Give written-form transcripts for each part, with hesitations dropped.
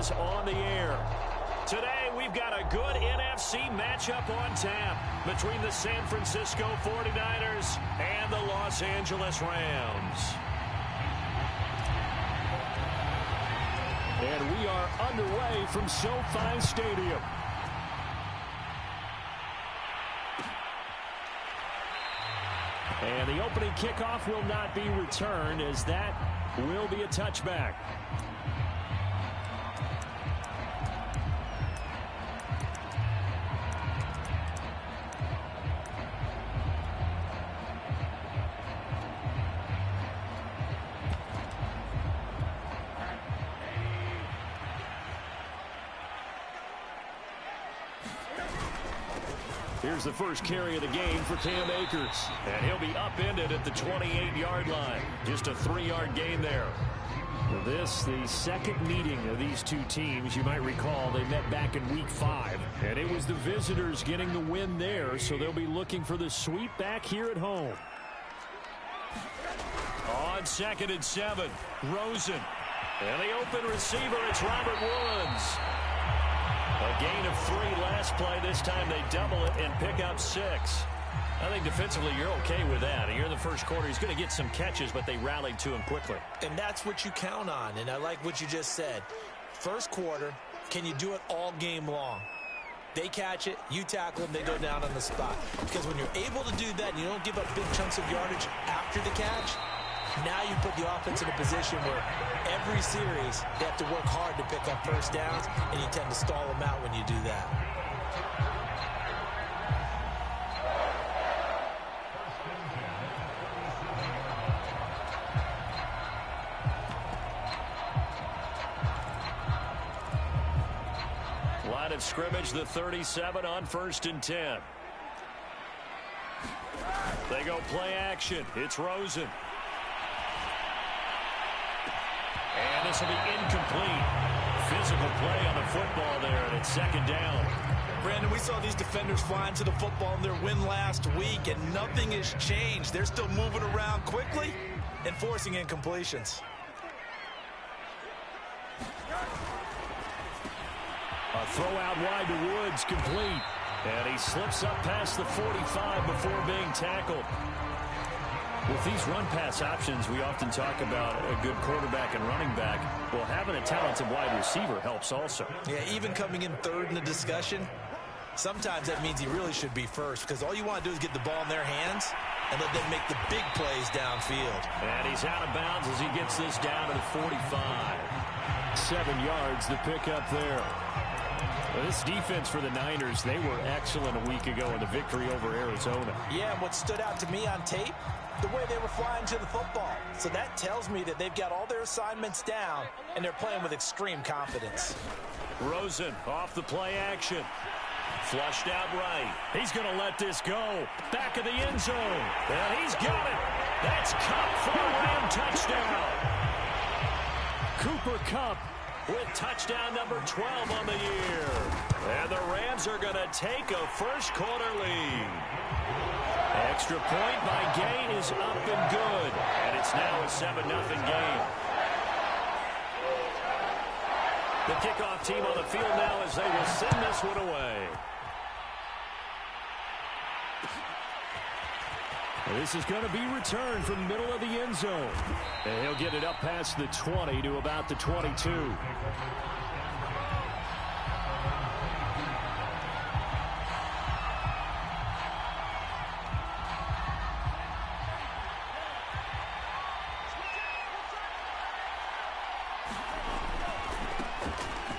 is on the air. Today, we've got a good NFC matchup on tap between the San Francisco 49ers and the Los Angeles Rams. And we are underway from SoFi Stadium. And the opening kickoff will not be returned, as that will be a touchback. Here's the first carry of the game for Cam Akers. And he'll be upended at the 28-yard line. Just a 3-yard gain there. This, the second meeting of these two teams. You might recall they met back in Week 5. And it was the visitors getting the win there, so they'll be looking for the sweep back here at home. On 2nd and 7, Rosen. And the open receiver, it's Robert Woods. A gain of 3 last play. This time they double it and pick up 6. I think defensively you're okay with that. Here in the first quarter, he's going to get some catches, but they rallied to him quickly. And that's what you count on, and I like what you just said. First quarter, can you do it all game long? They catch it, you tackle them, they go down on the spot. Because when you're able to do that and you don't give up big chunks of yardage after the catch, now you put the offense in a position where every series they have to work hard to pick up first downs, and you tend to stall them out when you do that. Line of scrimmage, the 37 on 1st and 10. They go play action. It's Rosen. And this will be incomplete. Physical play on the football there, and it's 2nd down. Brandon, we saw these defenders flying to the football in their win last week, and nothing has changed. They're still moving around quickly and forcing incompletions. A throw out wide to Woods, complete. And he slips up past the 45 before being tackled. With these run-pass options, we often talk about a good quarterback and running back. Well, having a talented wide receiver helps also. Yeah, even coming in 3rd in the discussion, sometimes that means he really should be first, because all you want to do is get the ball in their hands and let them make the big plays downfield. And he's out of bounds as he gets this down to the 45. 7 yards to pick up there. Well, this defense for the Niners, they were excellent a week ago in the victory over Arizona. Yeah, and what stood out to me on tape, the way they were flying to the football. So that tells me that they've got all their assignments down, and they're playing with extreme confidence. Rosen off the play action. Flushed out right. He's going to let this go. Back of the end zone. And he's got it. That's Kupp for a Ram touchdown. Cooper Kupp with touchdown number 12 on the year. And the Rams are going to take a first quarter lead. Extra point by Gay is up and good. And it's now a 7-0 game. The kickoff team on the field now as they will send this one away. This is going to be returned from the middle of the end zone. And he'll get it up past the 20 to about the 22.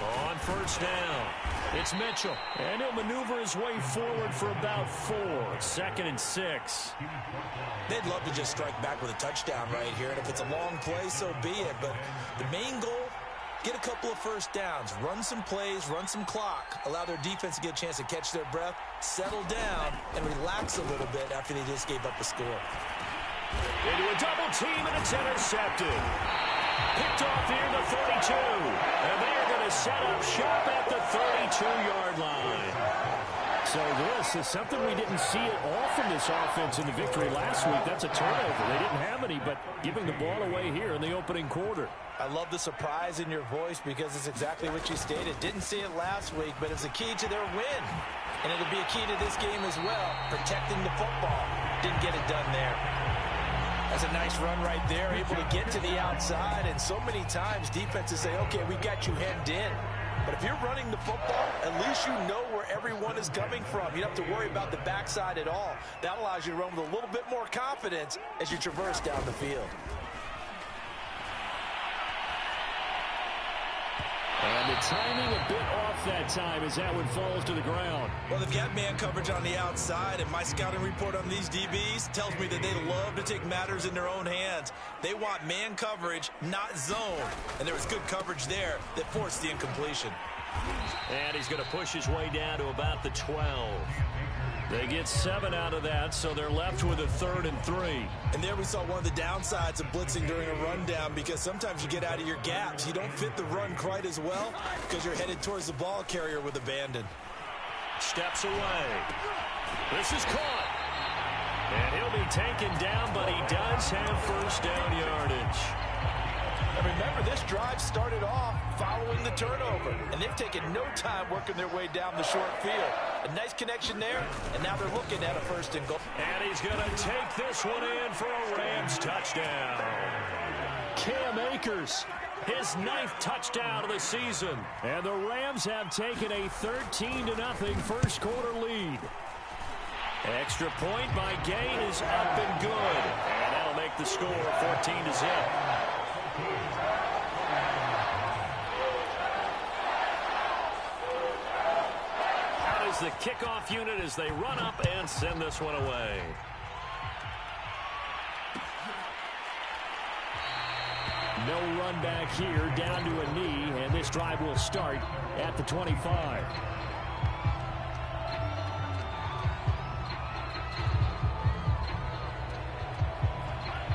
On 1st down, it's Mitchell. And he'll maneuver his way forward for about 4. 2nd and 6. They'd love to just strike back with a touchdown right here. And if it's a long play, so be it. But the main goal, get a couple of first downs. Run some plays, run some clock. Allow their defense to get a chance to catch their breath, settle down, and relax a little bit after they just gave up a score. Into a double team, and it's intercepted. Picked off here the 32. And they are going to set up shop at the 32-yard line. So this is something we didn't see at all from this offense in the victory last week. That's a turnover. They didn't have any, but giving the ball away here in the opening quarter. I love the surprise in your voice because it's exactly what you stated. Didn't see it last week, but it's a key to their win. And it'll be a key to this game as well, protecting the football. Didn't get it done there. That's a nice run right there, able to get to the outside. And so many times defenses say, okay, we got you hemmed in. But if you're running the football, at least you know where everyone is coming from. You don't have to worry about the backside at all. That allows you to run with a little bit more confidence as you traverse down the field. And the timing a bit off that time as that one falls to the ground. Well, they've got man coverage on the outside, and my scouting report on these DBs tells me that they love to take matters in their own hands. They want man coverage, not zone. And there was good coverage there that forced the incompletion. And he's going to push his way down to about the 12. They get 7 out of that, so they're left with a 3rd and 3. And there we saw one of the downsides of blitzing during a rundown, because sometimes you get out of your gaps. You don't fit the run quite as well because you're headed towards the ball carrier with abandon. Steps away. This is caught. And he'll be taken down, but he does have first down yardage. And remember, this drive started off following the turnover, and they've taken no time working their way down the short field. A nice connection there, and now they're looking at a 1st and goal. And he's going to take this one in for a Rams touchdown. Cam Akers, his 9th touchdown of the season. And the Rams have taken a 13-0 first quarter lead. Extra point by Gain is up and good. And that'll make the score 14-0. Out is the kickoff unit as they run up and send this one away. No run back here, down to a knee, and this drive will start at the 25.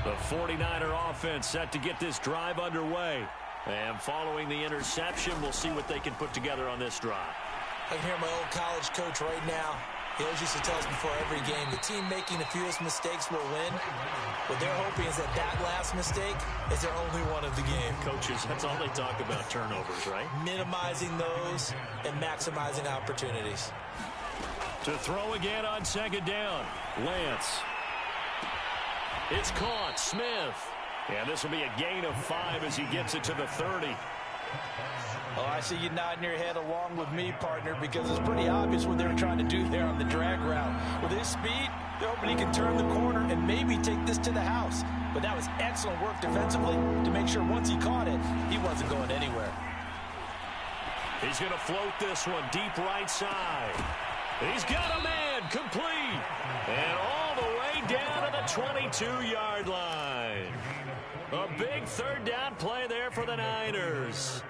The 49er offense set to get this drive underway. And following the interception, we'll see what they can put together on this drive. I can hear my old college coach right now. He always used to tell us before every game, the team making the fewest mistakes will win. What they're hoping is that that last mistake is their only one of the game. Coaches, that's all they talk about, turnovers, right? Minimizing those and maximizing opportunities. To throw again on 2nd down, Lance. It's caught, Smith. And this will be a gain of 5 as he gets it to the 30. Oh, I see you nodding your head along with me, partner, because it's pretty obvious what they were trying to do there on the drag route. With his speed, they're hoping he can turn the corner and maybe take this to the house. But that was excellent work defensively to make sure once he caught it, he wasn't going anywhere. He's going to float this one deep right side. He's got a man, complete. And all the way down to the 22-yard line. A big 3rd down play there for the Niners.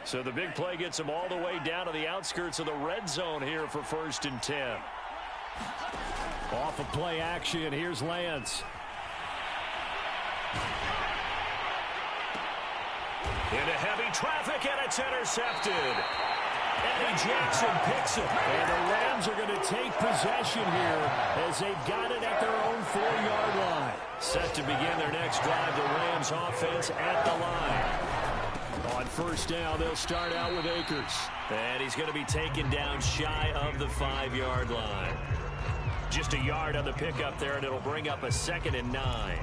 So the big play gets him all the way down to the outskirts of the red zone here for 1st and 10. Off of play action, here's Lance. Into heavy traffic, and it's intercepted. Eddie Jackson picks it. And the Rams are going to take possession here as they've got it at their own 4-yard line. Set to begin their next drive, the Rams offense at the line. On 1st down, they'll start out with Akers. And he's going to be taken down shy of the 5-yard line. Just a yard on the pickup there, and it'll bring up a 2nd and 9.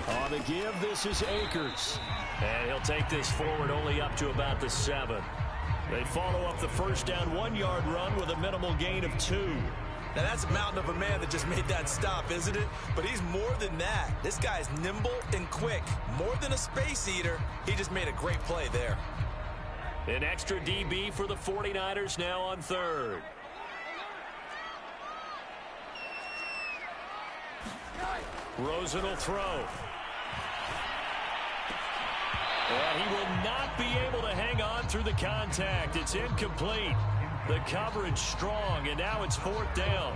On the give, this is Akers. And he'll take this forward only up to about the 7. They follow up the 1st down 1-yard run with a minimal gain of 2. Now that's a mountain of a man that just made that stop, isn't it? But he's more than that. This guy's nimble and quick. More than a space eater, he just made a great play there. An extra DB for the 49ers now on 3rd. Rosen will throw. And he will not be able to hang on through the contact. It's incomplete. The coverage strong, and now it's 4th down.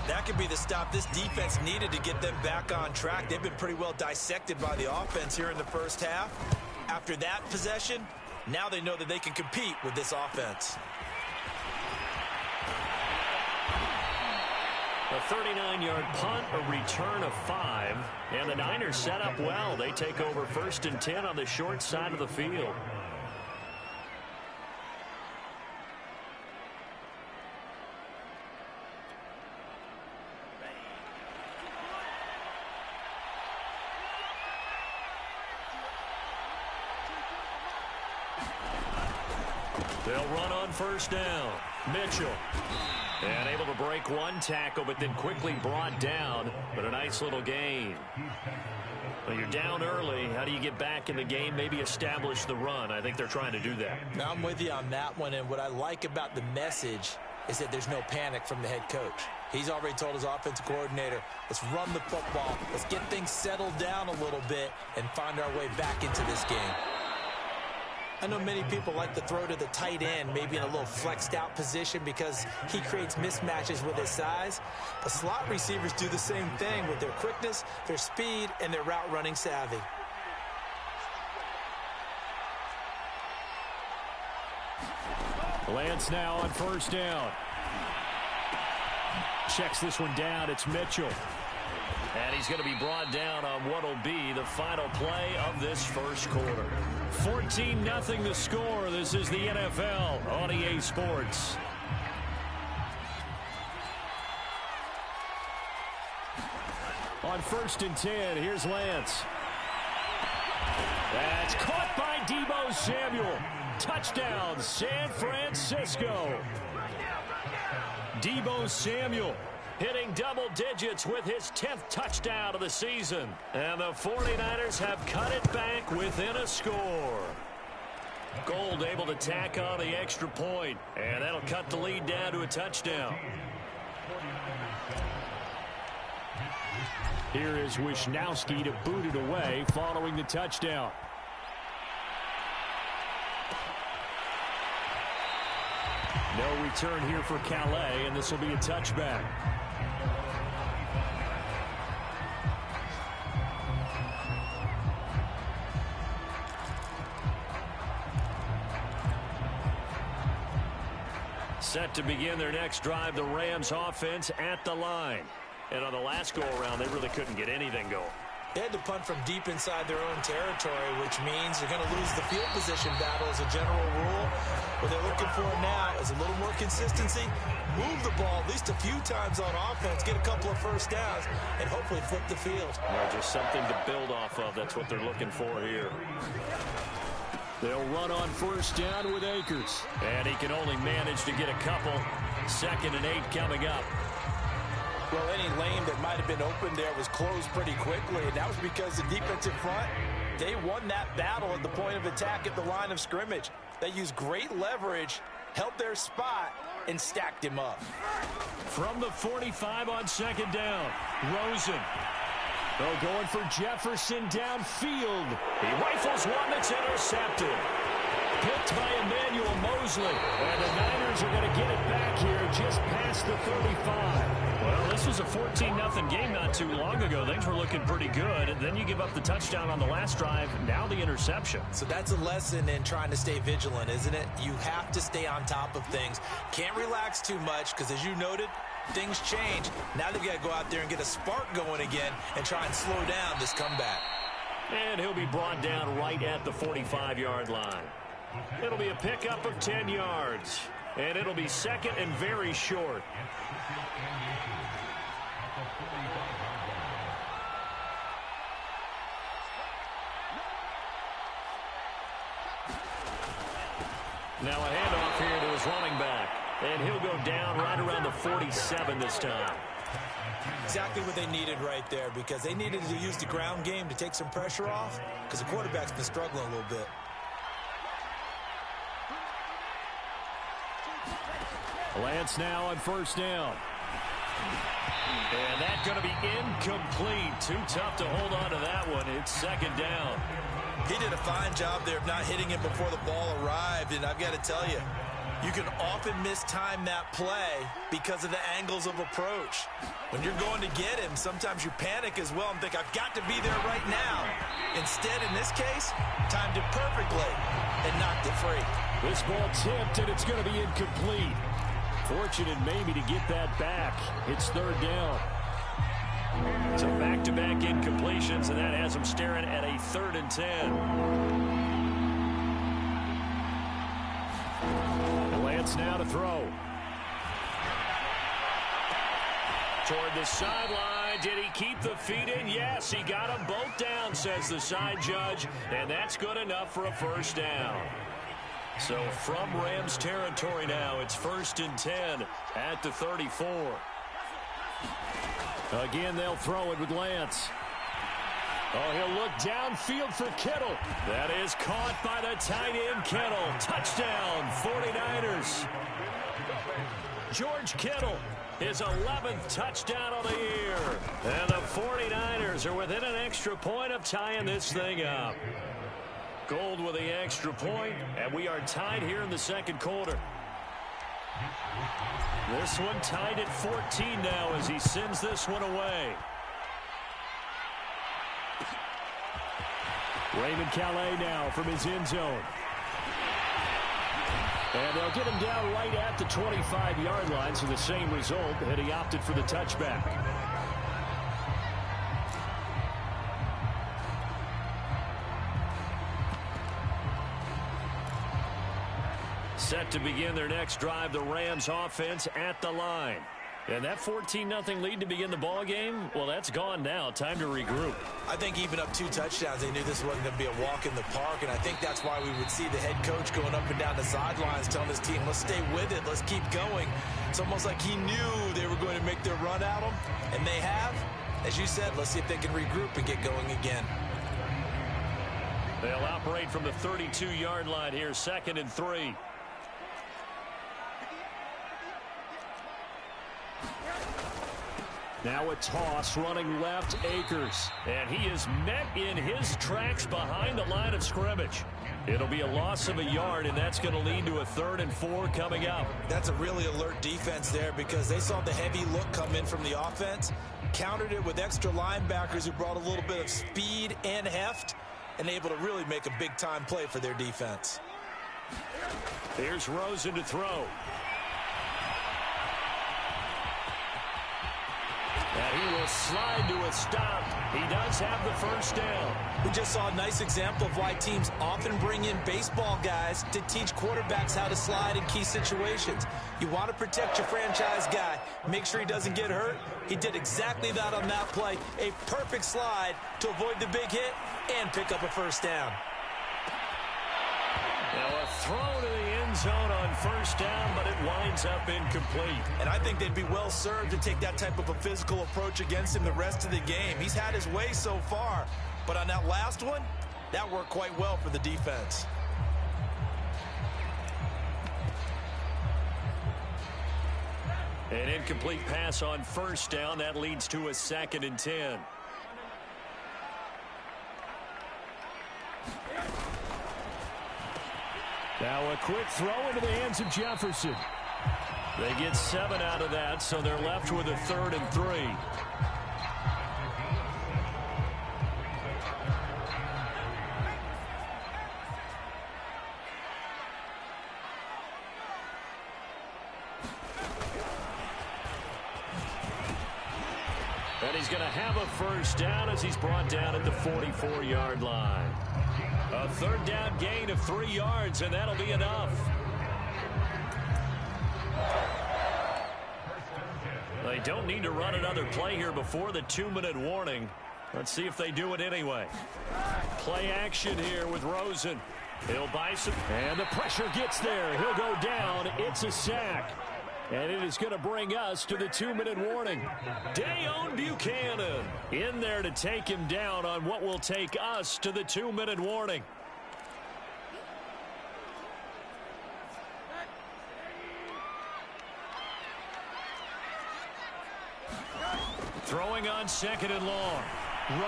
That could be the stop this defense needed to get them back on track. They've been pretty well dissected by the offense here in the 1st half. After that possession, Now they know that they can compete with this offense. A 39-yard punt, a return of 5. And the Niners set up well. They take over 1st and 10 on the short side of the field. They'll run on 1st down. Mitchell. And able to break one tackle, but then quickly brought down. But a nice little gain. Well, you're down early. How do you get back in the game? Maybe establish the run. I think they're trying to do that. Now, I'm with you on that one. And what I like about the message is that there's no panic from the head coach. He's already told his offensive coordinator, let's run the football. Let's get things settled down a little bit and find our way back into this game. I know many people like to throw to the tight end, maybe in a little flexed out position because he creates mismatches with his size. But slot receivers do the same thing with their quickness, their speed, and their route running savvy. Lance now on 1st down. Checks this one down. It's Mitchell. And he's going to be brought down on what will be the final play of this 1st quarter. 14-0 the score. This is the NFL on EA Sports. On 1st and 10, here's Lance. That's caught by Deebo Samuel. Touchdown, San Francisco. Deebo Samuel hitting double digits with his 10th touchdown of the season. And the 49ers have cut it back within a score. Gold able to tack on the extra point. And that'll cut the lead down to a touchdown. Here is Wisnowski to boot it away following the touchdown. No return here for Calais, and this will be a touchback. Set to begin their next drive, the Rams offense at the line. And on the last go-around, they really couldn't get anything going. They had to punt from deep inside their own territory, which means they're going to lose the field position battle as a general rule. What they're looking for now is a little more consistency, move the ball at least a few times on offense, get a couple of 1st downs, and hopefully flip the field. Just something to build off of. That's what they're looking for here. They'll run on 1st down with Akers. And he can only manage to get a couple. 2nd and 8 coming up. Well, any lane that might have been open there was closed pretty quickly, and that was because the defensive front, they won that battle at the point of attack at the line of scrimmage. They used great leverage, held their spot, and stacked him up. From the 45 on 2nd down, Rosen. Oh, going for Jefferson downfield. He rifles one that's intercepted. Picked by Emmanuel Mosley. And the Niners are going to get it back here just past the 35. Well, this was a 14-0 game not too long ago. Things were looking pretty good. And then you give up the touchdown on the last drive. Now the interception. So that's a lesson in trying to stay vigilant, isn't it? You have to stay on top of things. Can't relax too much because, as you noted, things change. Now they've got to go out there and get a spark going again and try and slow down this comeback. And he'll be brought down right at the 45-yard line. It'll be a pickup of 10 yards. And it'll be 2nd and very short. Now a handoff here to his running back. And he'll go down right around the 47 this time. Exactly what they needed right there, because they needed to use the ground game to take some pressure off, because the quarterback's been struggling a little bit. Lance now on 1st down. And that's going to be incomplete. Too tough to hold on to that one. It's 2nd down. He did a fine job there of not hitting him before the ball arrived, and I've got to tell you, you can often mistime that play because of the angles of approach. When you're going to get him, sometimes you panic as well and think, I've got to be there right now. Instead, in this case, timed it perfectly. and knocked it free. This ball tipped, and it's going to be incomplete. Fortunate maybe to get that back. It's third down. So back-to-back incompletions, and that has them staring at a 3rd and 10. Lance now to throw. Toward the sideline. Did he keep the feet in? Yes, he got them both down, says the side judge, and that's good enough for a first down. So from Rams territory now, it's 1st and 10 at the 34. Again, they'll throw it with Lance. Oh, he'll look downfield for Kittle. That is caught by the tight end, Kittle. Touchdown, 49ers. George Kittle, his 11th touchdown of the year. And the 49ers are within an extra point of tying this thing up. Gold with the extra point, and we are tied here in the second quarter. This one tied at 14 now as he sends this one away. Raymond Calais now from his end zone. And they'll get him down right at the 25-yard line, so the same result, and he opted for the touchback. Set to begin their next drive, the Rams offense at the line. And that 14-0 lead to begin the ball game, well, that's gone now. Time to regroup. I think even up 2 touchdowns, they knew this wasn't going to be a walk in the park, and I think that's why we would see the head coach going up and down the sidelines telling his team, let's stay with it, let's keep going. It's almost like he knew they were going to make their run at him, and they have. As you said, let's see if they can regroup and get going again. They'll operate from the 32-yard line here, 2nd and 3. Now a toss running left, Akers. And he is met in his tracks behind the line of scrimmage. It'll be a loss of a yard, and that's going to lead to a 3rd and 4 coming up. That's a really alert defense there because they saw the heavy look come in from the offense, countered it with extra linebackers who brought a little bit of speed and heft, and able to really make a big-time play for their defense. Here's Rosen to throw. And he will slide to a stop. He does have the first down. We just saw a nice example of why teams often bring in baseball guys to teach quarterbacks how to slide in key situations. You want to protect your franchise guy. Make sure he doesn't get hurt. He did exactly that on that play. A perfect slide to avoid the big hit and pick up a first down. Now a throw to the end zone on first down, but it winds up incomplete. And I think they'd be well served to take that type of a physical approach against him the rest of the game. He's had his way so far, but on that last one, that worked quite well for the defense. An incomplete pass on first down. That leads to a 2nd and 10. Now a quick throw into the hands of Jefferson. They get 7 out of that, so they're left with a 3rd and 3. And he's going to have a first down as he's brought down at the 44-yard line. A 3rd down gain of 3 yards, and that'll be enough. They don't need to run another play here before the 2-minute warning. Let's see if they do it anyway. Play action here with Rosen. He'll buy some, and the pressure gets there. He'll go down. It's a sack. And it is going to bring us to the 2-minute warning. Dayon Buchanan in there to take him down on what will take us to the 2-minute warning. Throwing on 2nd and long.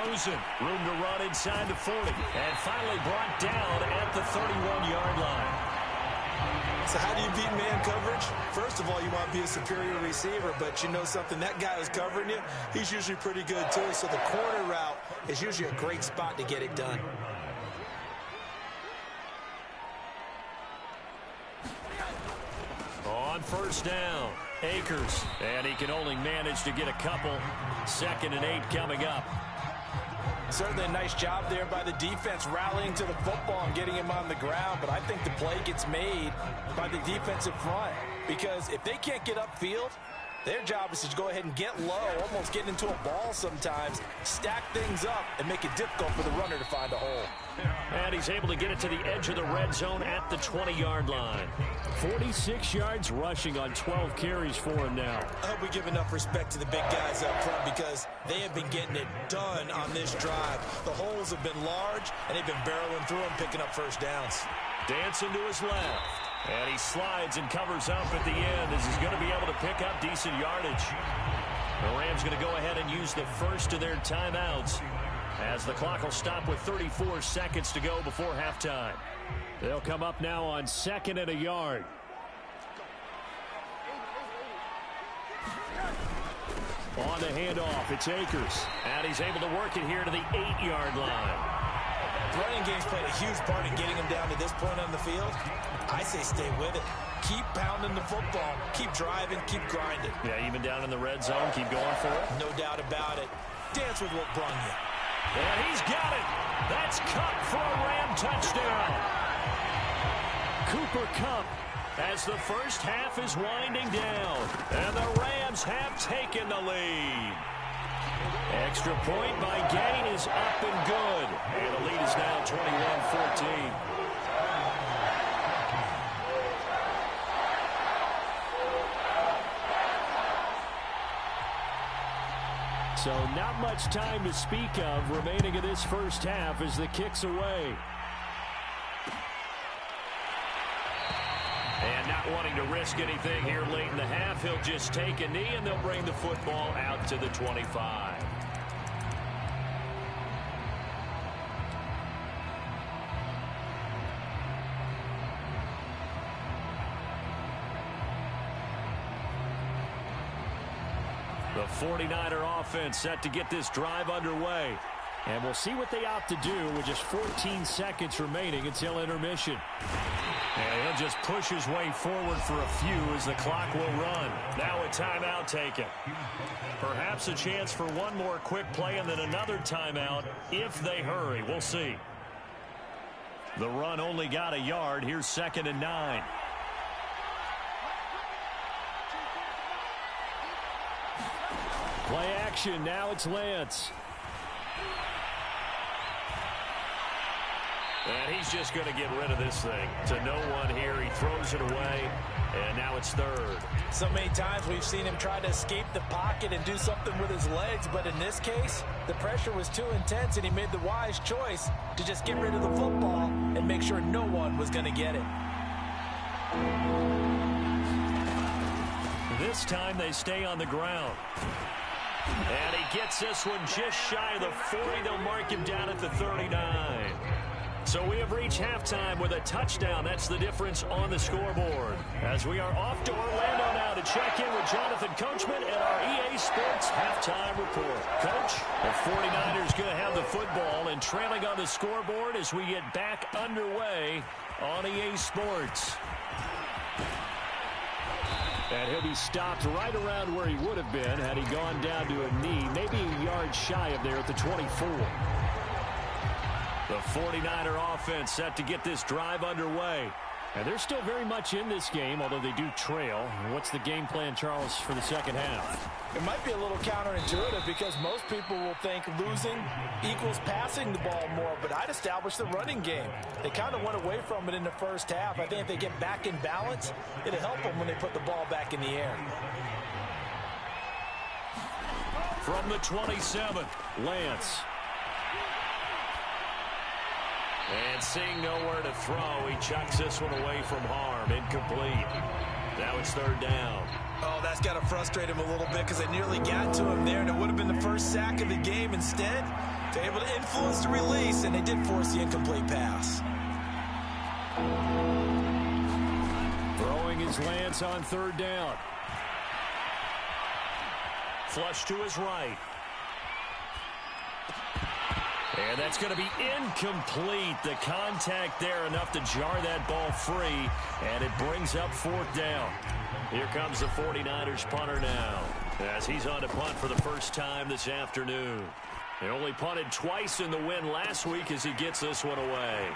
Rosen, room to run inside the 40. And finally brought down at the 31-yard line. So how do you beat man coverage? First of all, you want to be a superior receiver, but you know something, that guy who's covering you, he's usually pretty good too. So the corner route is usually a great spot to get it done. first down. Akers, and he can only manage to get a couple. 2nd and 8 coming up. Certainly a nice job there by the defense rallying to the football and getting him on the ground, but I think the play gets made by the defensive front because if they can't get upfield, their job is to go ahead and get low, almost get into a ball sometimes, stack things up, and make it difficult for the runner to find a hole. And he's able to get it to the edge of the red zone at the 20-yard line. 46 yards rushing on 12 carries for him now. I hope we give enough respect to the big guys up front because they have been getting it done on this drive. The holes have been large, and they've been barreling through them, picking up first downs. Dancing to his left. And he slides and covers up at the end as he's going to be able to pick up decent yardage. The Rams going to go ahead and use the first of their timeouts as the clock will stop with 34 seconds to go before halftime. They'll come up now on 2nd and a yard. On the handoff, it's Akers. And he's able to work it here to the 8-yard line. The running game's played a huge part in getting him down to this point on the field. I say stay with it. Keep pounding the football. Keep driving. Keep grinding. Yeah, even down in the red zone, keep going for it. No doubt about it. Dance with what brung you. And he's got it. That's Cup for a Ram touchdown. Cooper Kupp as the first half is winding down. And the Rams have taken the lead. Extra point by Gain is up and good. And the lead is now 21-14. So not much time to speak of remaining in this first half as the kick's away. And not wanting to risk anything here late in the half, he'll just take a knee and they'll bring the football out to the 25. The 49er offense set to get this drive underway. And we'll see what they opt to do with just 14 seconds remaining until intermission. And he'll just push his way forward for a few as the clock will run. Now a timeout taken. Perhaps a chance for one more quick play and then another timeout if they hurry. We'll see. The run only got a yard. Here's 2nd and 9. Play action. Now it's Lance. And he's just going to get rid of this thing. To no one here. He throws it away. And now it's 3rd. So many times we've seen him try to escape the pocket and do something with his legs. But in this case, the pressure was too intense and he made the wise choice to just get rid of the football and make sure no one was going to get it. This time they stay on the ground. And he gets this one just shy of the 40. They'll mark him down at the 39. So we have reached halftime with a touchdown. That's the difference on the scoreboard. As we are off to Orlando now to check in with Jonathan Coachman and our EA Sports halftime report. Coach, the 49ers going to have the football and trailing on the scoreboard as we get back underway on EA Sports. And he'll be stopped right around where he would have been had he gone down to a knee, maybe a yard shy of there at the 24. The 49er offense set to get this drive underway. And they're still very much in this game, although they do trail. What's the game plan, Charles, for the second half? It might be a little counterintuitive because most people will think losing equals passing the ball more, but I'd establish the running game. They kind of went away from it in the first half. I think if they get back in balance, it'll help them when they put the ball back in the air. From the 27, Lance. And seeing nowhere to throw, he chucks this one away from harm. Incomplete. Now it's 3rd down. Oh, that's got to frustrate him a little bit because they nearly got to him there, and it would have been the first sack of the game. Instead, they're able to influence the release, and they did force the incomplete pass. Throwing his Lance on 3rd down. Flush to his right. And that's going to be incomplete. The contact there enough to jar that ball free, and it brings up 4th down. Here comes the 49ers punter now, as he's on to punt for the first time this afternoon. They only punted twice in the win last week as he gets this one away.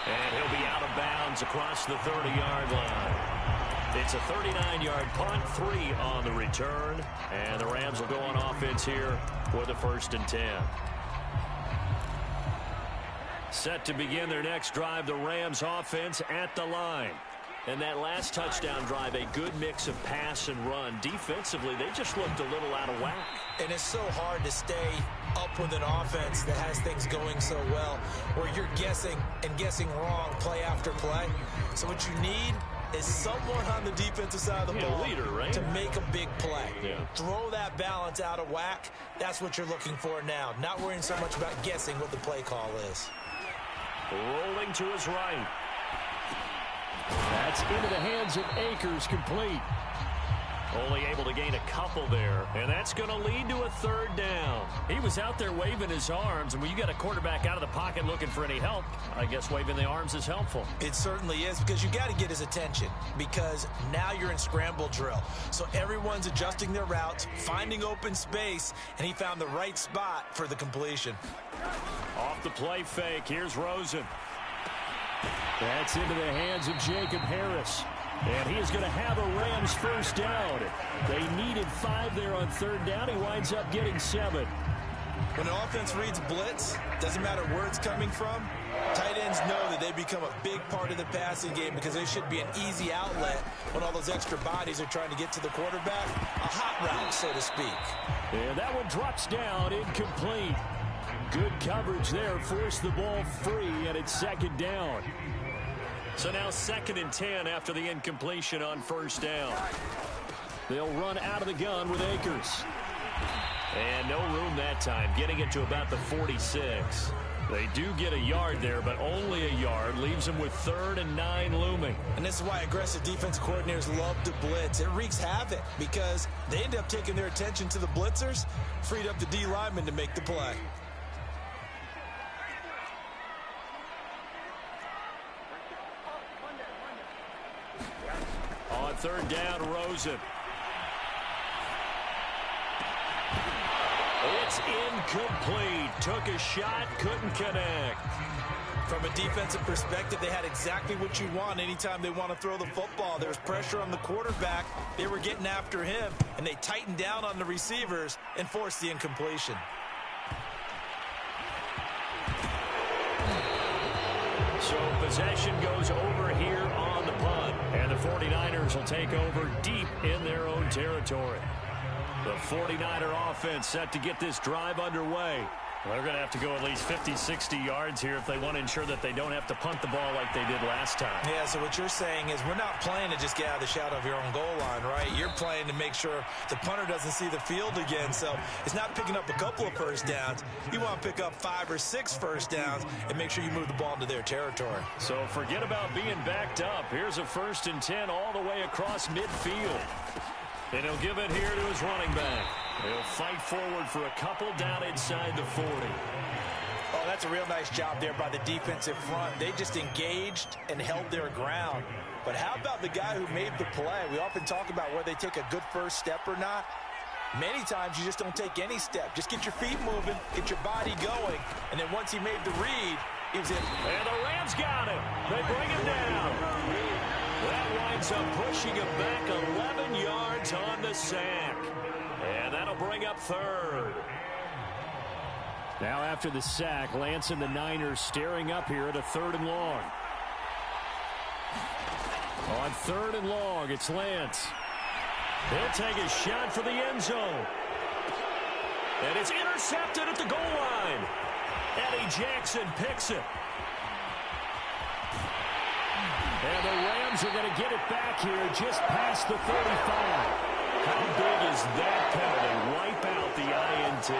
And he'll be out of bounds across the 30-yard line. It's a 39-yard punt, 3 on the return, and the Rams will go on offense here with a 1st and 10. Set to begin their next drive, the Rams offense at the line. And that last touchdown drive, a good mix of pass and run. Defensively, they just looked a little out of whack. And it's so hard to stay up with an offense that has things going so well, where you're guessing and guessing wrong play after play. So what you need is someone on the defensive side of the ball leader, right? to make a big play. Yeah. Throw that balance out of whack. That's what you're looking for now. Not worrying so much about guessing what the play call is. Rolling to his right. That's into the hands of Akers, complete. Only able to gain a couple there, and that's going to lead to a 3rd down. He was out there waving his arms, and when you got a quarterback out of the pocket looking for any help, I guess waving the arms is helpful. It certainly is, because you got to get his attention, because now you're in scramble drill. So everyone's adjusting their routes, finding open space, and he found the right spot for the completion. Off the play fake, here's Rosen. That's into the hands of Jacob Harris. And he is going to have a Rams 1st down. They needed 5 there on 3rd down. He winds up getting 7. When an offense reads blitz, doesn't matter where it's coming from, tight ends know that they become a big part of the passing game because they should be an easy outlet when all those extra bodies are trying to get to the quarterback. A hot route, so to speak. And that one drops down, incomplete. Good coverage there, forced the ball free, and it's 2nd down. So now 2nd and 10 after the incompletion on 1st down. They'll run out of the gun with Akers. And no room that time, getting it to about the 46. They do get a yard there, but only a yard. Leaves them with 3rd and 9 looming. And this is why aggressive defense coordinators love to blitz. It wreaks havoc because they end up taking their attention to the blitzers, freed up the D lineman to make the play. On 3rd down, Rosen. It's incomplete. Took a shot, couldn't connect. From a defensive perspective, they had exactly what you want anytime they want to throw the football. There's pressure on the quarterback. They were getting after him, and they tightened down on the receivers and forced the incompletion. So possession goes over here on the punt, and the 49ers will take over deep in their own territory. The 49er offense set to get this drive underway. Well, they're going to have to go at least 50, 60 yards here if they want to ensure that they don't have to punt the ball like they did last time. Yeah, so what you're saying is we're not playing to just get out of the shadow of your own goal line, right? You're playing to make sure the punter doesn't see the field again. So it's not picking up a couple of 1st downs. You want to pick up 5 or 6 1st downs and make sure you move the ball into their territory. So forget about being backed up. Here's a 1st and 10 all the way across midfield. And he'll give it here to his running back. He'll fight forward for a couple down inside the 40. Oh, that's a real nice job there by the defensive front. They just engaged and held their ground. But how about the guy who made the play? We often talk about whether they take a good first step or not. Many times you just don't take any step. Just get your feet moving, get your body going, and then once he made the read, he was in. And the Rams got him. They bring him down. That winds up pushing him back 11 yards on the sack. And that'll bring up 3rd. Now after the sack, Lance and the Niners staring up here at a 3rd and long. On 3rd and long, it's Lance. He'll take a shot for the end zone. And it's intercepted at the goal line. Eddie Jackson picks it. And the Rams are going to get it back here just past the 35. How big is that penalty? Wipe out the INT.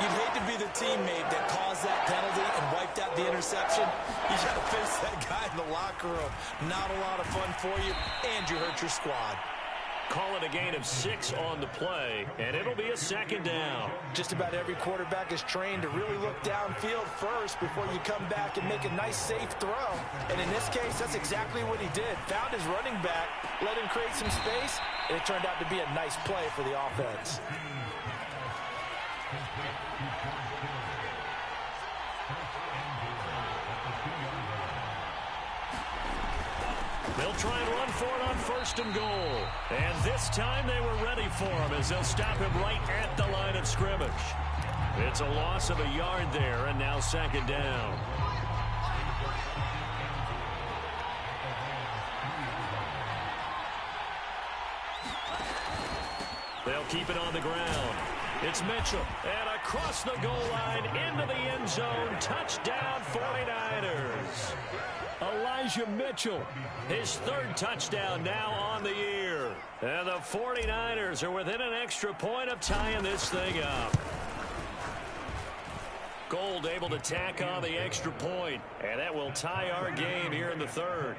You'd hate to be the teammate that caused that penalty and wiped out the interception. You got to face that guy in the locker room. Not a lot of fun for you, and you hurt your squad. Call it a gain of 6 on the play, and it'll be a second down. Just about every quarterback is trained to really look downfield first before you come back and make a nice, safe throw. And in this case, that's exactly what he did. Found his running back, let him create some space, and it turned out to be a nice play for the offense. They'll try and run for it on 1st and goal. And this time they were ready for him as they'll stop him right at the line of scrimmage. It's a loss of a yard there, and now 2nd down. They'll keep it on the ground. It's Mitchell, and across the goal line into the end zone. Touchdown, 49ers. Elijah Mitchell, his 3rd touchdown now on the year. And the 49ers are within an extra point of tying this thing up. Gold able to tack on the extra point, and that will tie our game here in the 3rd.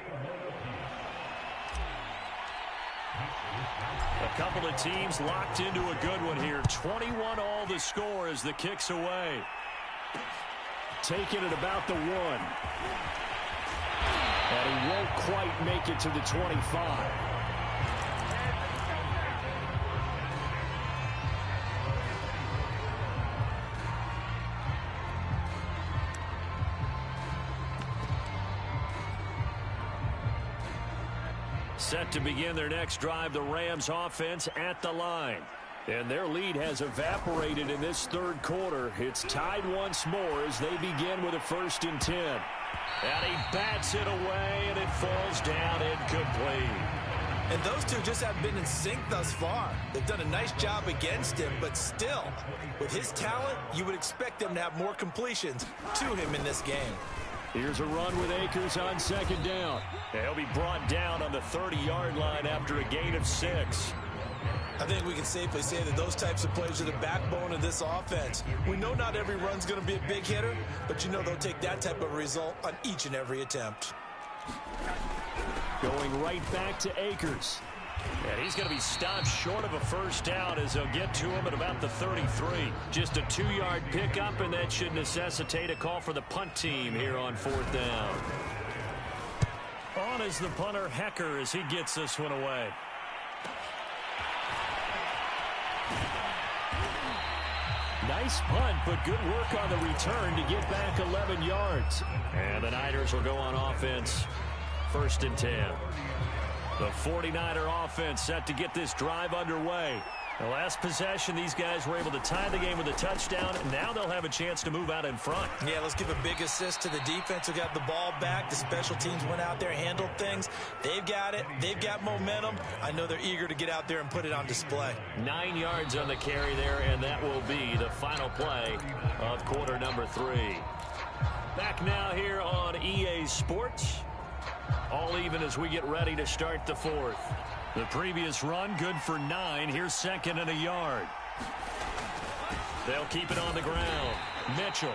A couple of teams locked into a good one here. 21 all the score as the kick's away. Taking it about the 1. And he won't quite make it to the 25. Set to begin their next drive, the Rams offense at the line. And their lead has evaporated in this 3rd quarter. It's tied once more as they begin with a 1st and 10. And he bats it away, and it falls down incomplete. And those two just have been in sync thus far. They've done a nice job against him, but still, with his talent, you would expect them to have more completions to him in this game. Here's a run with Akers on 2nd down. And he'll be brought down on the 30-yard line after a gain of 6. I think we can safely say that those types of plays are the backbone of this offense. We know not every run's going to be a big hitter, but you know they'll take that type of result on each and every attempt. Going right back to Akers. And he's going to be stopped short of a 1st down as they'll get to him at about the 33. Just a 2-yard pickup, and that should necessitate a call for the punt team here on 4th down. On is the punter, Hecker, as he gets this one away. Nice punt, but good work on the return to get back 11 yards. And the Niners will go on offense. 1st and 10. The 49er offense set to get this drive underway. The last possession, these guys were able to tie the game with a touchdown. Now they'll have a chance to move out in front. Yeah, let's give a big assist to the defense who got the ball back. The special teams went out there, handled things. They've got it. They've got momentum. I know they're eager to get out there and put it on display. 9 yards on the carry there, and that will be the final play of quarter number 3. Back now here on EA Sports. All even as we get ready to start the 4th. The previous run, good for 9. Here's 2nd and a yard. They'll keep it on the ground. Mitchell.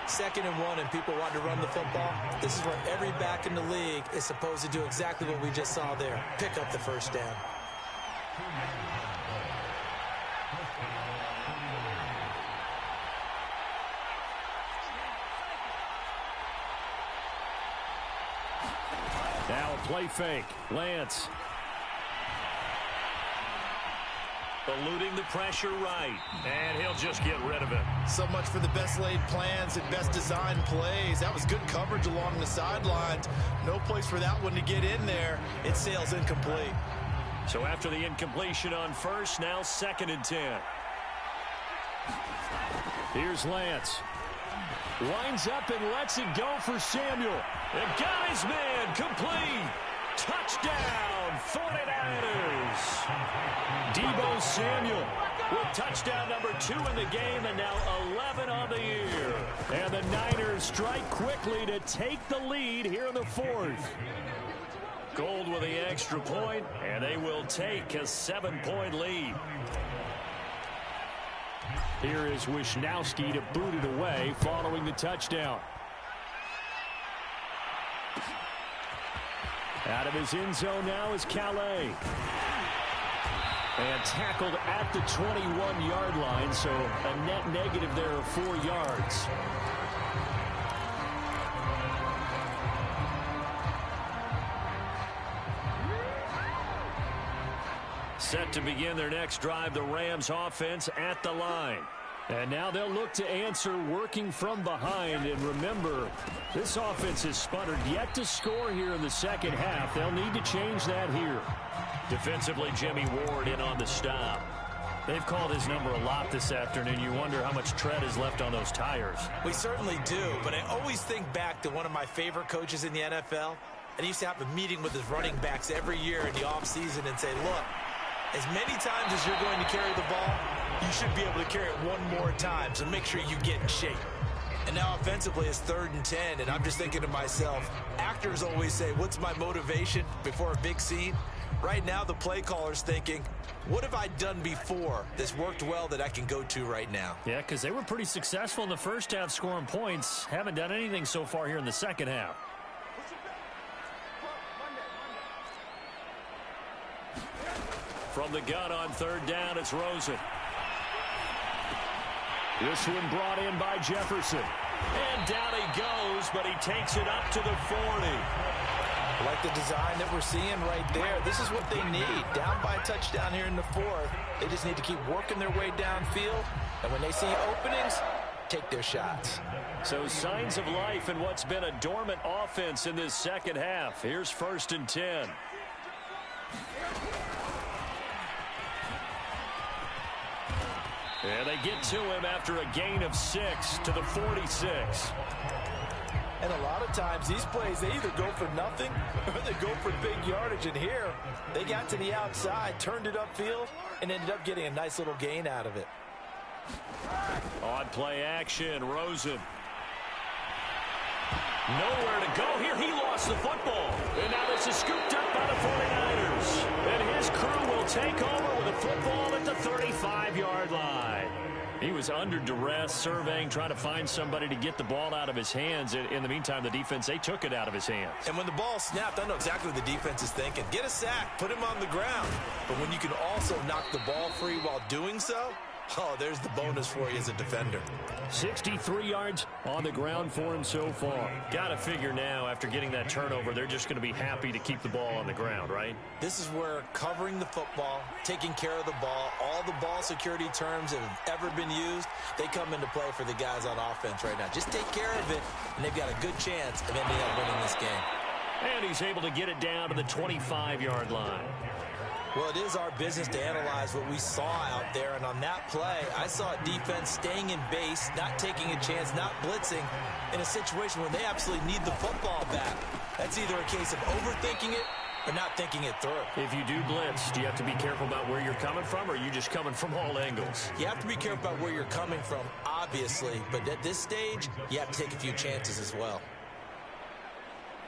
2nd and 1, and people want to run the football. This is where every back in the league is supposed to do exactly what we just saw there. Pick up the 1st down. Now a play fake. Lance. Eluding the pressure right. And he'll just get rid of it. So much for the best laid plans and best designed plays. That was good coverage along the sidelines. No place for that one to get in there. It sails incomplete. So after the incompletion on 1st, now 2nd and 10. Here's Lance. Winds up and lets it go for Samuel. And got his man complete. Touchdown, 49ers. Deebo Samuel with touchdown number 2 in the game, and now 11 on the year. And the Niners strike quickly to take the lead here in the 4th. Gold with the extra point, and they will take a 7-point lead. Here is Wisnowski to boot it away following the touchdown. Out of his end zone now is Calais. And tackled at the 21-yard line, so a net negative there of 4 yards. Set to begin their next drive, the Rams offense at the line. And now they'll look to answer working from behind. And remember, this offense has sputtered yet to score here in the second half. They'll need to change that here. Defensively, Jimmy Ward in on the stop. They've called his number a lot this afternoon. You wonder how much tread is left on those tires. We certainly do, but I always think back to one of my favorite coaches in the NFL. And he used to have a meeting with his running backs every year in the offseason and say, look, as many times as you're going to carry the ball, you should be able to carry it one more time, so make sure you get in shape. And now offensively it's 3rd and 10, and I'm just thinking to myself, actors always say, what's my motivation before a big scene? Right now the play caller's thinking, what have I done before that's worked well that I can go to right now? Yeah, because they were pretty successful in the first half scoring points. Haven't done anything so far here in the second half. From the gun on 3rd down, it's Rosen. This one brought in by Jefferson. And down he goes, but he takes it up to the 40. I like the design that we're seeing right there. This is what they need. Down by a touchdown here in the 4th. They just need to keep working their way downfield. And when they see openings, take their shots. So signs of life in what's been a dormant offense in this second half. Here's 1st and 10. And they get to him after a gain of 6 to the 46. And a lot of times these plays, they either go for nothing or they go for big yardage. And here, they got to the outside, turned it upfield, and ended up getting a nice little gain out of it. On play action, Rosen. Nowhere to go here. He lost the football. And now this is scooped up by the 49ers. And his crew will take over with a football at the 35-yard line. He was under duress, surveying, trying to find somebody to get the ball out of his hands. In the meantime, the defense, they took it out of his hands. And when the ball snapped, I know exactly what the defense is thinking. Get a sack, put him on the ground. But when you can also knock the ball free while doing so, oh, there's the bonus for you as a defender. 63 yards on the ground for him so far. Got to figure now, after getting that turnover, they're just going to be happy to keep the ball on the ground, right? This is where covering the football, taking care of the ball, all the ball security terms that have ever been used, they come into play for the guys on offense right now. Just take care of it, and they've got a good chance of ending up winning this game. And he's able to get it down to the 25-yard line. Well, it is our business to analyze what we saw out there, and on that play, I saw a defense staying in base, not taking a chance, not blitzing, in a situation where they absolutely need the football back. That's either a case of overthinking it or not thinking it through. If you do blitz, do you have to be careful about where you're coming from, or are you just coming from all angles? You have to be careful about where you're coming from, obviously, but at this stage, you have to take a few chances as well.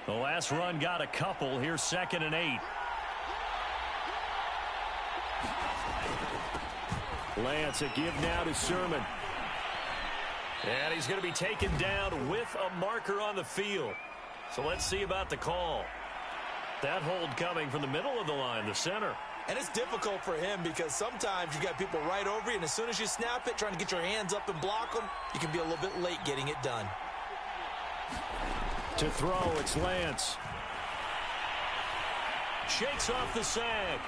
The last run got a couple. Here's 2nd and 8. Lance, a give now to Sermon. And he's going to be taken down with a marker on the field. So let's see about the call. That hold coming from the middle of the line, the center. And it's difficult for him because sometimes you've got people right over you, and as soon as you snap it, trying to get your hands up and block them, you can be a little bit late getting it done. To throw, it's Lance. Shakes off the sack.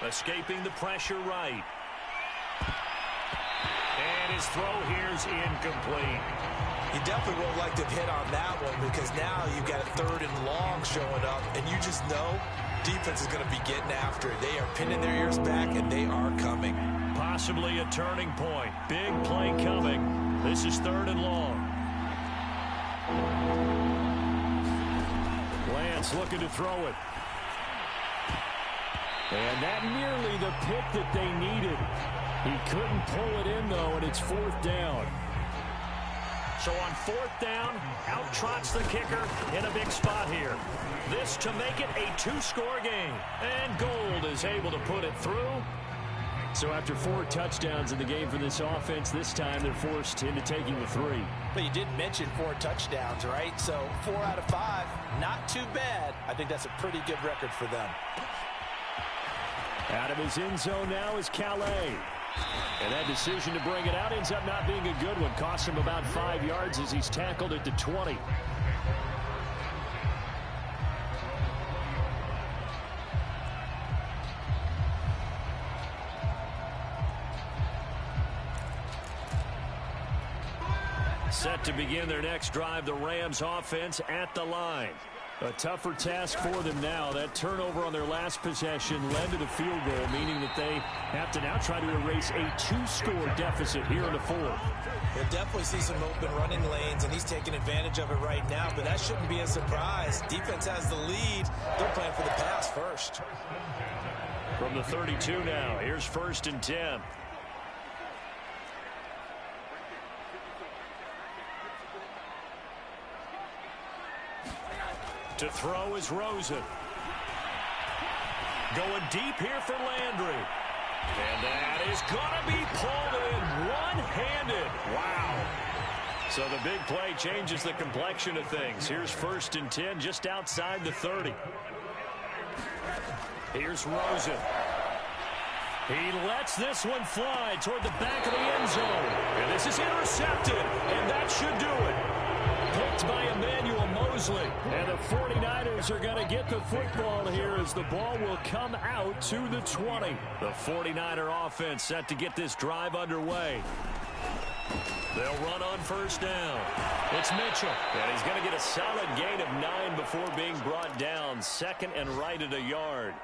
Escaping the pressure right. And his throw here's incomplete. You definitely would like to have hit on that one because now you've got a 3rd and long showing up, and you just know defense is going to be getting after it. They are pinning their ears back, and they are coming. Possibly a turning point. Big play coming. This is 3rd and long. Lance looking to throw it. And that nearly the pick that they needed. He couldn't pull it in, though, and it's 4th down. So on 4th down, out trots the kicker in a big spot here. This to make it a 2-score game. And Gold is able to put it through. So after 4 touchdowns in the game for this offense, this time they're forced into taking the 3. But you did mention 4 touchdowns, right? So 4 out of 5, not too bad. I think that's a pretty good record for them. Out of his end zone now is Calais. And that decision to bring it out ends up not being a good one. Costs him about 5 yards as he's tackled at the 20. Set to begin their next drive, the Rams offense at the line. A tougher task for them now. That turnover on their last possession led to the field goal, meaning that they have to now try to erase a 2-score deficit here in the fourth. We'll definitely see some open running lanes, and he's taking advantage of it right now, but that shouldn't be a surprise. Defense has the lead. They're playing for the pass first. From the 32 now, here's 1st and 10. To throw is Rosen. Going deep here for Landry. And that is going to be pulled in one-handed. Wow. So the big play changes the complexion of things. Here's 1st and 10 just outside the 30. Here's Rosen. He lets this one fly toward the back of the end zone. And this is intercepted. And that should do it. Picked by Emmanuel Mosley. And the 49ers are going to get the football here as the ball will come out to the 20. The 49er offense set to get this drive underway. They'll run on 1st down. It's Mitchell. And he's going to get a solid gain of 9 before being brought down. 2nd and right at a yard.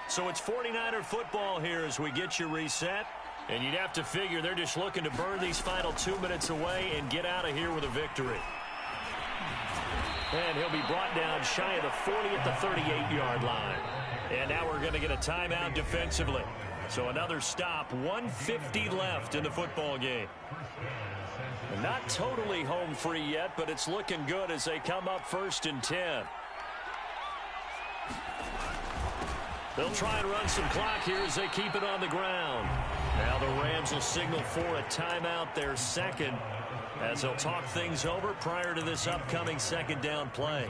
So it's 49er football here as we get you reset. And you'd have to figure they're just looking to burn these final 2 minutes away and get out of here with a victory. And he'll be brought down shy of the 40 at the 38-yard line. And now we're going to get a timeout defensively. So another stop, 1:50 left in the football game. Not totally home free yet, but it's looking good as they come up 1st and 10. They'll try and run some clock here as they keep it on the ground. Now the Rams will signal for a timeout, their 2nd, as they'll talk things over prior to this upcoming 2nd down play.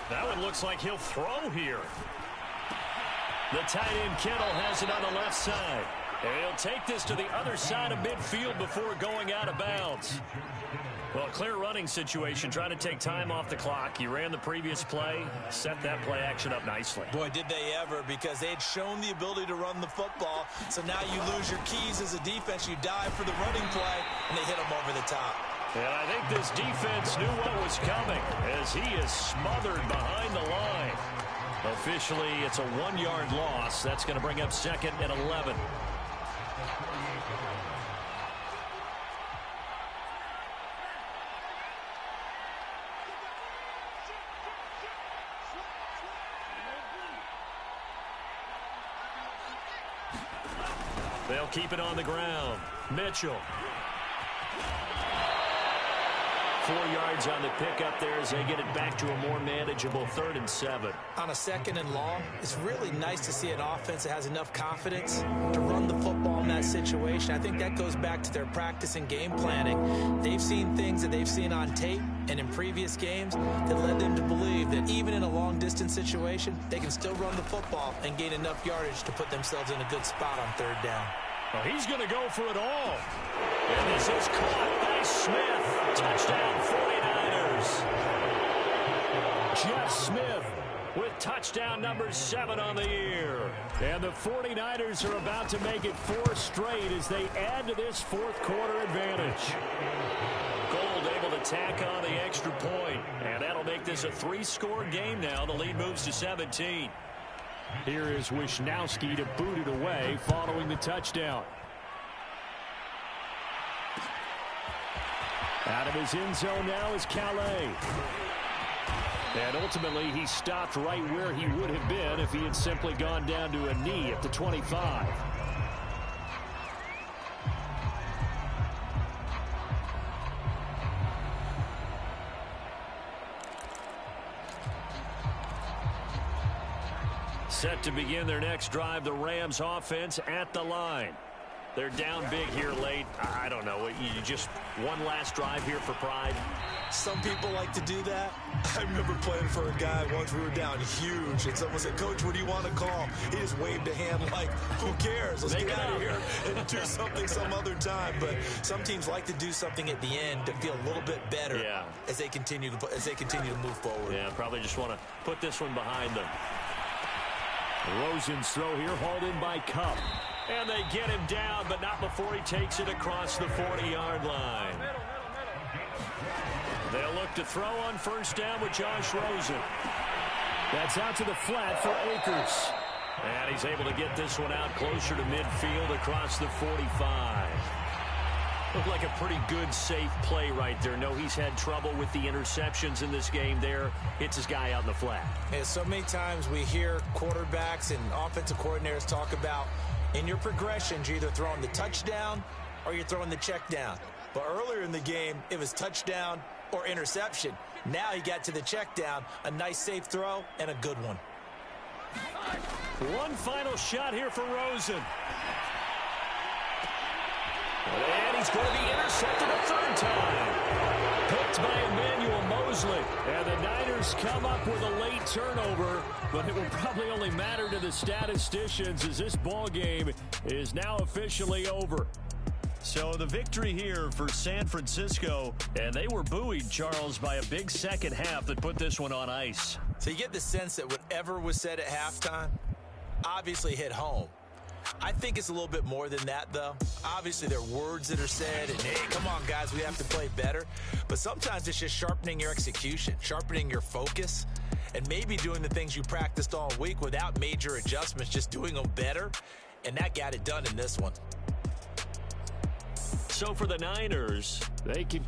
That one looks like he'll throw here. The tight end Kittle has it on the left side. And he'll take this to the other side of midfield before going out of bounds. Well, clear running situation, trying to take time off the clock. He ran the previous play, set that play action up nicely. Boy, did they ever, because they had shown the ability to run the football. So now you lose your keys as a defense. You dive for the running play, and they hit him over the top. And I think this defense knew what was coming as he is smothered behind the line. Officially, it's a 1-yard loss. That's going to bring up 2nd and 11. They'll keep it on the ground. Mitchell. 4 yards on the pickup there as they get it back to a more manageable 3rd and 7. On a 2nd and long, it's really nice to see an offense that has enough confidence to run the football in that situation. I think that goes back to their practice and game planning. They've seen things that they've seen on tape and in previous games that led them to believe that even in a long-distance situation, they can still run the football and gain enough yardage to put themselves in a good spot on 3rd down. Well, he's going to go for it all. And this is caught by Smith. Touchdown 49ers. Jeff Smith with touchdown number 7 on the year. And the 49ers are about to make it 4 straight as they add to this 4th quarter advantage. Gold able to tack on the extra point. And that'll make this a 3-score game now. The lead moves to 17. Here is Wisnowski to boot it away following the touchdown. Out of his end zone now is Calais. And ultimately, he stopped right where he would have been if he had simply gone down to a knee at the 25. Set to begin their next drive, the Rams offense at the line. They're down big here late. I don't know. You just one last drive here for pride. Some people like to do that. I remember playing for a guy once we were down huge, and someone said, "Coach, what do you want to call?" He just waved a hand like, "Who cares? Let's get out of here and do something some other time." But some teams like to do something at the end to feel a little bit better as they continue to move forward. Yeah, probably just want to put this one behind them. Rosen's throw here hauled in by Cup. And they get him down, but not before he takes it across the 40-yard line. They'll look to throw on first down with Josh Rosen. That's out to the flat for Akers. And he's able to get this one out closer to midfield across the 45. Looked like a pretty good, safe play right there. No, he's had trouble with the interceptions in this game there. Hits his guy out in the flat. Yeah, so many times we hear quarterbacks and offensive coordinators talk about in your progressions, you're either throwing the touchdown or you're throwing the check down. But earlier in the game, it was touchdown or interception. Now he got to the check down, a nice safe throw, and a good one. One final shot here for Rosen. And he's going to be intercepted a third time. Picked by Emmanuel Mosley. And the Niners come up with a late turnover, but it will probably only matter to the statisticians as this ball game is now officially over. So the victory here for San Francisco, and they were buoyed, Charles, by a big second half that put this one on ice. So you get the sense that whatever was said at halftime obviously hit home. I think it's a little bit more than that, though. Obviously, there are words that are said, and, hey, come on, guys, we have to play better. But sometimes it's just sharpening your execution, sharpening your focus, and maybe doing the things you practiced all week without major adjustments, just doing them better. And that got it done in this one. So for the Niners, they can